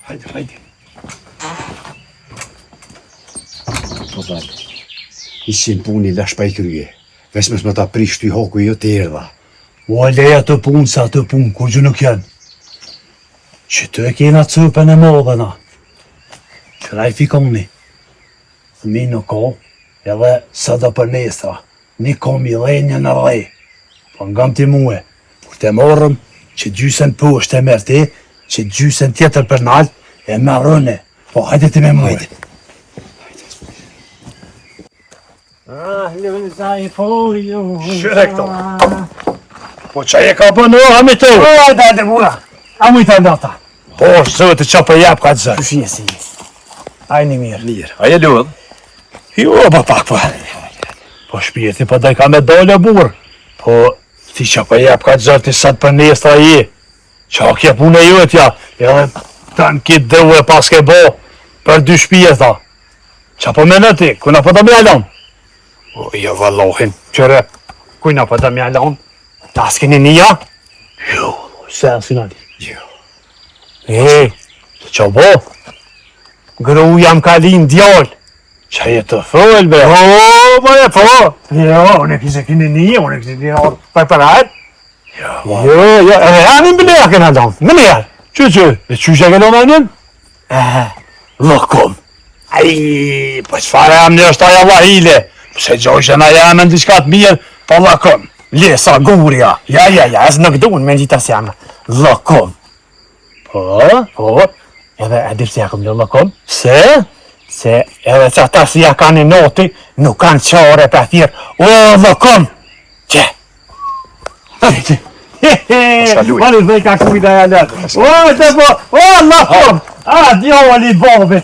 Hajde. Po dalë. Ishim puni lash pa I krye. Vesmes me ta prish ty hoku jo të erdha. O leja të punë sa të punë, kur gjë nuk janë. Që të e kena cëpën e modhe na. Që na I fikoni. Thëmi në ko, edhe së do për nesra. Një kom I dhenjë në dhej. Po ngam ti muhe. Kur te morëm, që gjysën poshtë e merë ti, që gjysën tjetër për nalë, e marrëne. Po hajde ti me muhe. Shere këto. Po qaj e ka bënë hami të? Hajde, mura. A mu I të ndata? Po, zëve të qa për jap ka të zërë. Shqesi. Ajni mirë. Mirë, a je lullë? Jo, pa pak pa. Po shpirti pa da I ka me dole burë. Po, ti qa për jap ka të zërë ti sat për nestra I. Qa kje punë e jotja, edhe të në kitë dëvu e pas ke bo, për 2 shpije tha. Qa po me në ti, kuna po da me alon? O, jo vallohin, qëre, kuna po da me alon? Ta s'keni nija? Jo, se sinali. Jo. Qa bo? Gru jam kalin djallë. Qa je të fëll, be? O, bëre, po. Jo, unë e kise kini nija, unë e kise nija për përrajt. Jo, edhe janin bëleja këna donë, më njerë. Që, e qyshe këllon e njën? Lëkom. Ai, po qëfare jam një është aja vahile. Pse gjojshë në jam në diçka të mirë, po lëkom. Lesa, gurja. Ja, asë nuk dunë me gjithas jam. Lëkom. Po, edhe e dirë se ja kom në lëkom. Se edhe që ata si ja ka një noti, nuk kanë qare për thirë. O, lëkom. Që? Mali dhej ka kujda ja lërë. O, lëkom. A, djavali bobe.